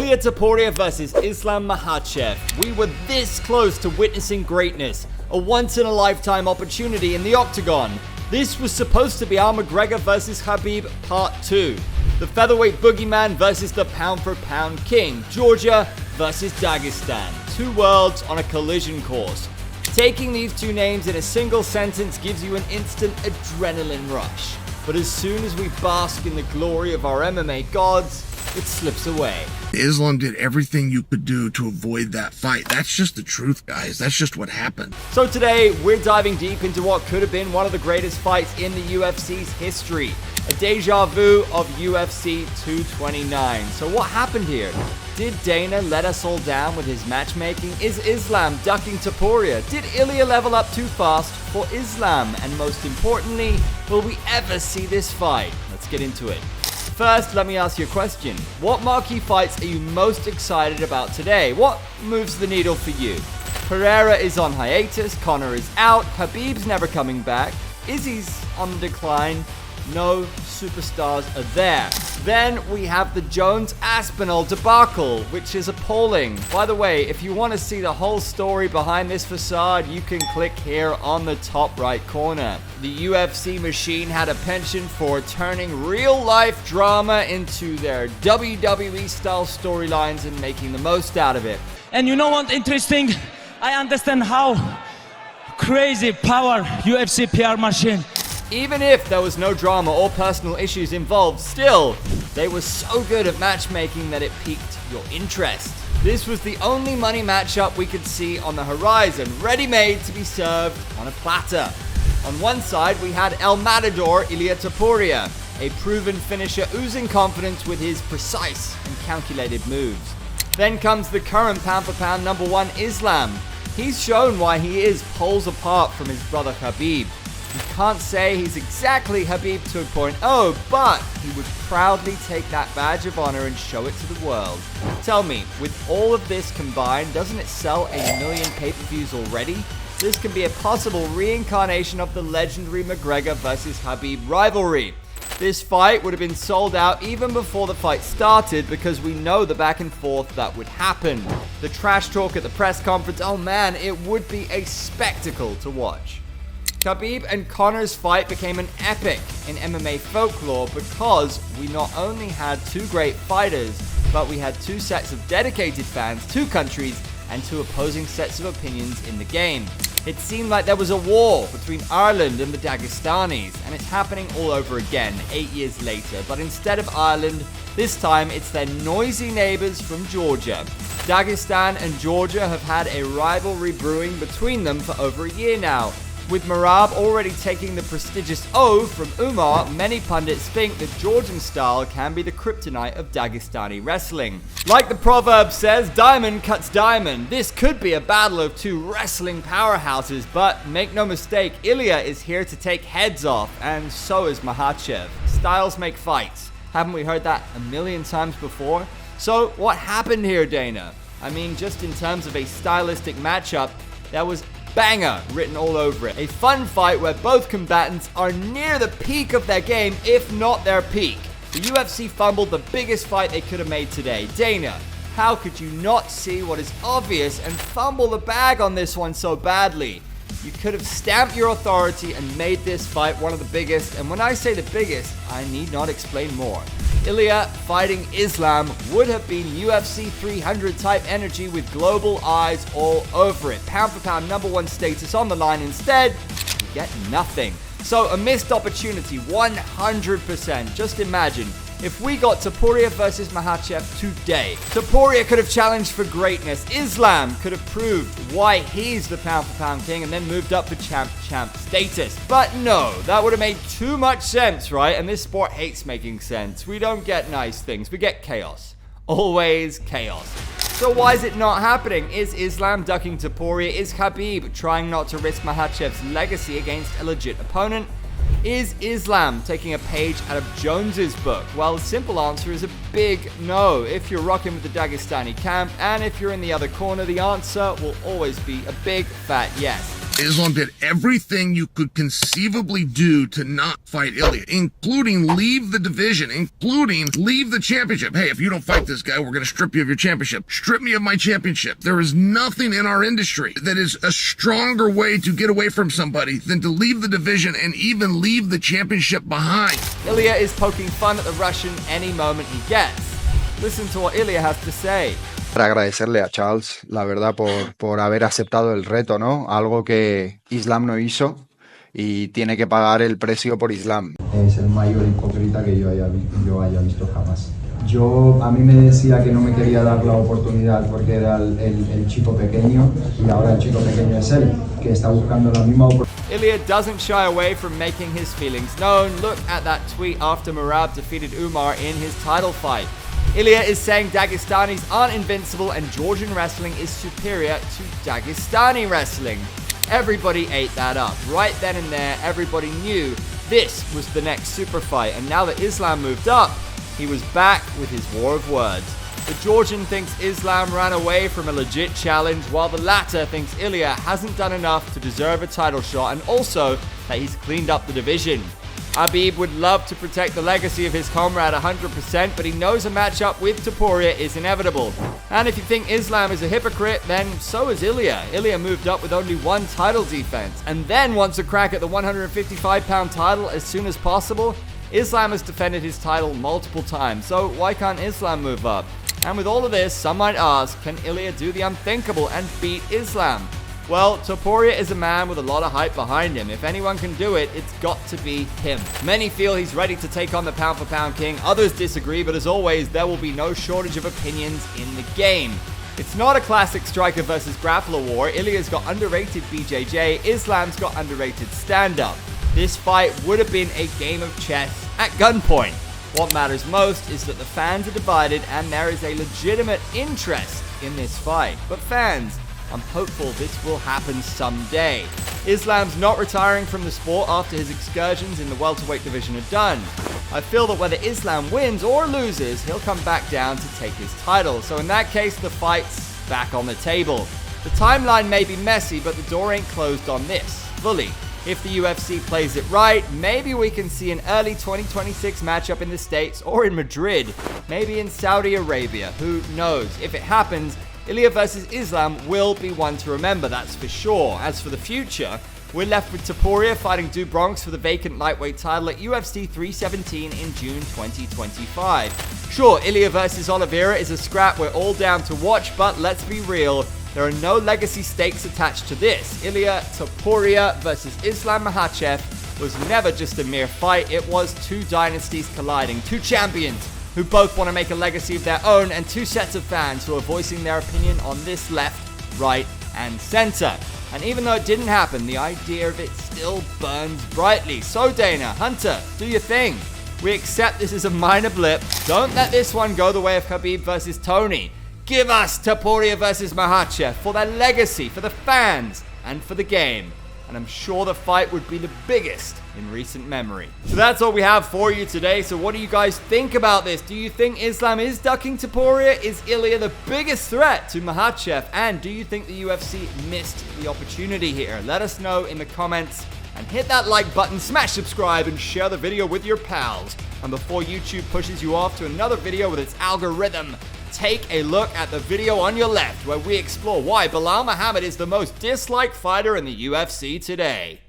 Ilia Topuria versus Islam Makhachev. We were this close to witnessing greatness, a once-in-a-lifetime opportunity in the octagon. This was supposed to be our McGregor versus Khabib Part 2. The featherweight boogeyman versus the pound-for-pound king. Georgia versus Dagestan. Two worlds on a collision course. Taking these two names in a single sentence gives you an instant adrenaline rush. But as soon as we bask in the glory of our MMA gods, it slips away. Islam did everything you could do to avoid that fight. That's just the truth, guys. That's just what happened. So today, we're diving deep into what could have been one of the greatest fights in the UFC's history. A deja vu of UFC 229. So what happened here? Did Dana let us all down with his matchmaking? Is Islam ducking Topuria? Did Ilia level up too fast for Islam? And most importantly, will we ever see this fight? Let's get into it. First, let me ask you a question. What marquee fights are you most excited about today? What moves the needle for you? Pereira is on hiatus, Conor is out, Khabib's never coming back, Izzy's on the decline, no superstars are there. Then we have the Jones-Aspinall debacle, which is appalling. By the way, if you want to see the whole story behind this facade, you can click here on the top right corner. The UFC machine had a penchant for turning real-life drama into their WWE-style storylines and making the most out of it. And you know what interesting? I understand how crazy power UFC PR machine. Even if there was no drama or personal issues involved, still, they were so good at matchmaking that it piqued your interest. This was the only money matchup we could see on the horizon, ready-made to be served on a platter. On one side, we had El Matador Ilia Topuria, a proven finisher oozing confidence with his precise and calculated moves. Then comes the current pound-for-pound number one Islam. He's shown why he is poles apart from his brother Khabib. You can't say he's exactly Khabib 2.0, but he would proudly take that badge of honor and show it to the world. Tell me, with all of this combined, doesn't it sell 1 million pay-per-views already? This can be a possible reincarnation of the legendary McGregor versus Khabib rivalry. This fight would have been sold out even before the fight started because we know the back and forth that would happen. The trash talk at the press conference, oh man, it would be a spectacle to watch. Khabib and Conor's fight became an epic in MMA folklore because we not only had two great fighters, but we had two sets of dedicated fans, two countries, and two opposing sets of opinions in the game. It seemed like there was a war between Ireland and the Dagestanis, and it's happening all over again 8 years later, but instead of Ireland, this time it's their noisy neighbors from Georgia. Dagestan and Georgia have had a rivalry brewing between them for over a year now. With Marab already taking the prestigious O from Umar, many pundits think that Georgian style can be the kryptonite of Dagestani wrestling. Like the proverb says, diamond cuts diamond. This could be a battle of two wrestling powerhouses, but make no mistake, Ilia is here to take heads off, and so is Makhachev. Styles make fights. Haven't we heard that 1 million times before? So what happened here, Dana? I mean, just in terms of a stylistic matchup, there was banger written all over it. A fun fight where both combatants are near the peak of their game, if not their peak. The UFC fumbled the biggest fight they could have made today. Dana, how could you not see what is obvious and fumble the bag on this one so badly? You could have stamped your authority and made this fight one of the biggest, and when I say the biggest, I need not explain more. Ilia fighting Islam would have been UFC 300 type energy with global eyes all over it. Pound for pound number one status on the line. Instead, we get nothing. So a missed opportunity, 100%. Just imagine if we got Topuria versus Makhachev today. Topuria could have challenged for greatness. Islam could have proved why he's the pound for pound king and then moved up to champ status. But no, that would have made too much sense, right? And this sport hates making sense. We don't get nice things, we get chaos. Always chaos. So why is it not happening? Is Islam ducking Topuria? Is Khabib trying not to risk Makhachev's legacy against a legit opponent? Is Islam taking a page out of Jones's book? Well, the simple answer is a big no. If you're rocking with the Dagestani camp, and if you're in the other corner, the answer will always be a big fat yes. Islam did everything you could conceivably do to not fight Ilia, including leave the division, including leave the championship. Hey, if you don't fight this guy, we're going to strip you of your championship. Strip me of my championship. There is nothing in our industry that is a stronger way to get away from somebody than to leave the division and even leave the championship behind. Ilia is poking fun at the Russian any moment he gets. Listen to what Ilia has to say. Para agradecerle a Charles, la verdad, por haber aceptado el reto, ¿no? Algo que Islam no hizo y tiene que pagar el precio por Islam. Es el mayor hipócrita que yo haya visto jamás. A mí me decía que no me quería dar la oportunidad porque era el chico pequeño y ahora el chico pequeño es él, que está buscando la misma oportunidad. Ilia doesn't shy away from making his feelings known. Look at that tweet after Merab defeated Umar in his title fight. Ilia is saying Dagestanis aren't invincible and Georgian wrestling is superior to Dagestani wrestling. Everybody ate that up. Right then and there, everybody knew this was the next super fight. And now that Islam moved up, he was back with his war of words. The Georgian thinks Islam ran away from a legit challenge, while the latter thinks Ilia hasn't done enough to deserve a title shot, and also that he's cleaned up the division. Khabib would love to protect the legacy of his comrade 100%, but he knows a matchup with Topuria is inevitable. And if you think Islam is a hypocrite, then so is Ilia. Ilia moved up with only one title defense, and then wants a crack at the 155-pound title as soon as possible. Islam has defended his title multiple times, so why can't Islam move up? And with all of this, some might ask, can Ilia do the unthinkable and beat Islam? Well, Topuria is a man with a lot of hype behind him. If anyone can do it, it's got to be him. Many feel he's ready to take on the pound-for-pound king. Others disagree, but as always, there will be no shortage of opinions in the game. It's not a classic striker versus grappler war. Ilia's got underrated BJJ. Islam's got underrated stand-up. This fight would have been a game of chess at gunpoint. What matters most is that the fans are divided and there is a legitimate interest in this fight. But fans, I'm hopeful this will happen someday. Islam's not retiring from the sport after his excursions in the welterweight division are done. I feel that whether Islam wins or loses, he'll come back down to take his title. So in that case, the fight's back on the table. The timeline may be messy, but the door ain't closed on this fully. If the UFC plays it right, maybe we can see an early 2026 matchup in the States or in Madrid, maybe in Saudi Arabia. Who knows? If it happens, Ilia versus Islam will be one to remember, that's for sure. As for the future, we're left with Topuria fighting Du Bronx for the vacant lightweight title at UFC 317 in June 2025. Sure, Ilia versus Oliveira is a scrap we're all down to watch, but let's be real, there are no legacy stakes attached to this. Ilia Topuria versus Islam Makhachev was never just a mere fight, it was two dynasties colliding, two champions who both want to make a legacy of their own, and two sets of fans who are voicing their opinion on this left, right, and center. And even though it didn't happen, the idea of it still burns brightly. So Dana, Hunter, do your thing. We accept this is a minor blip. Don't let this one go the way of Khabib versus Tony. Give us Topuria versus Makhachev for their legacy, for the fans, and for the game. And I'm sure the fight would be the biggest in recent memory. So that's all we have for you today. So what do you guys think about this? Do you think Islam is ducking Topuria? Is Ilia the biggest threat to Makhachev? And do you think the UFC missed the opportunity here? Let us know in the comments. And hit that like button, smash subscribe, and share the video with your pals. And before YouTube pushes you off to another video with its algorithm, take a look at the video on your left where we explore why Belal Muhammad is the most disliked fighter in the UFC today.